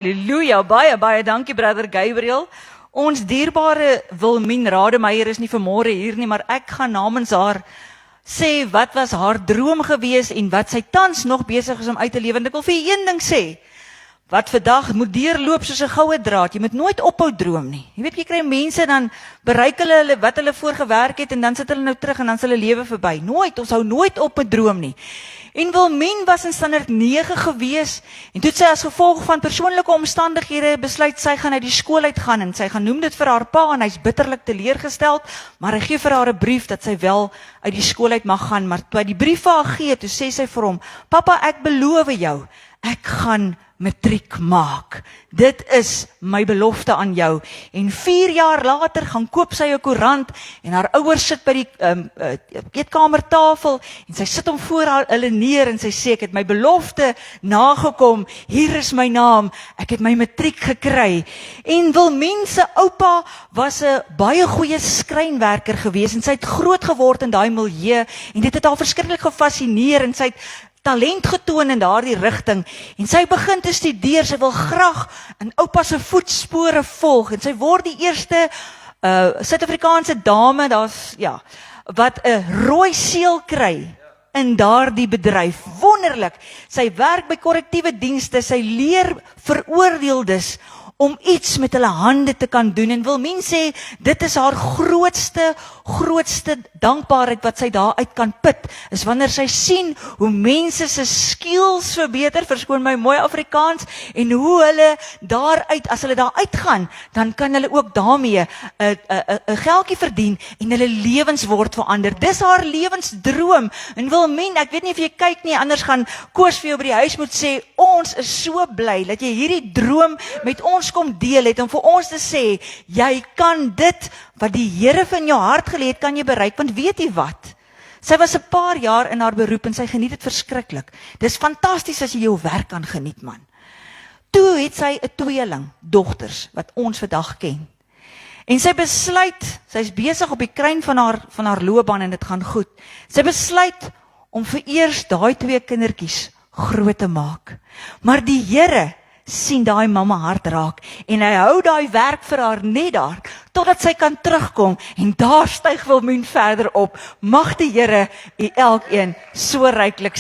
Halleluja, baie dankie Brother Gabriel. Ons dierbare Wilmien Rademeier is nie vanmôre hier nie, maar ek gaan namens haar sê wat was haar droom gewees en wat sy tans nog besig is om uit te lewe. En ek wil vir jy een ding sê, wat vandag moet deurloop soos 'n goue draad. Jy moet nooit ophou droom nie. Jy weet, jy kry mense dan bereik hulle wat hulle voorgewerk het en dan sit hulle nou terug en dan is hulle lewe verby. Nooit, ons hou nooit op met droom nie. En Wilmien was in standaard 9 gewees en toe het sy as gevolg van persoonlike omstandighede besluit sy gaan uit die skool uitgaan en sy gaan noem dit vir haar pa en hy's bitterlik teleurgesteld, maar hy gee vir haar 'n brief dat sy wel uit die skool uit mag gaan, maar toe hy die brief vir haar gee, toe sê sy vir hom, "Pappa, ek beloof jou, ek gaan matriek maak. Dit is my belofte aan jou." En 4 jaar later gaan koop sy 'n koerant en haar ouers sit by die eetkamertafel en sy sit hom voor hulle neer en sy sê, "Ek het my belofte nagekom, hier is my naam, ek het my matriek gekry." En Wilmien se oupa was 'n baie goeie skrynwerker gewees en sy het groot geword in daai milieu en dit het haar verskriklik gefascineer en sy het talent getoon in daardie rigting en sy begin te studeer, sy wil graag in oupa se voetspore volg en sy word die eerste Suid-Afrikaanse dame, wat 'n rooi seël kry in daardie bedryf. Wonderlik, sy werk by korrektiewe dienste, sy leer veroordeeldes om iets met hulle hande te kan doen en Wilmien sê, dit is haar grootste dankbaarheid wat sy daaruit kan put, is wanneer sy sien hoe mense se skills verbeter, verskoon my mooi Afrikaans, en hoe hulle daaruit, as hulle daar uitgaan, dan kan hulle ook daarmee 'n geldjie verdien en hulle lewens word verander. Dis haar lewensdroom. En Wilmien, ek weet nie of jy kyk nie, anders gaan Koos vir jou by die huis moet sê, ons is so bly dat jy hierdie droom met ons kom deel het, om vir ons te sê, jy kan dit wat die Here in jou hart gelê het, kan jy bereik, want weet jy wat? Sy was 'n paar jaar in haar beroep en sy geniet dit verskriklik. Dis fantasties as jy jou werk kan geniet, man. Toe het sy 'n tweeling, dogters, wat ons vandag ken. En sy besluit, sy's besig op die kruin van haar loopbaan en dit gaan goed. Sy besluit om vereers daai 2 kindertjies groot te maak. Maar die Here sien daai mamma hart raak en hy hou daai werk vir haar net daar totdat sy kan terugkom en daar styg Wilmien verder op. Mag die Here u elkeen so ryklik seën.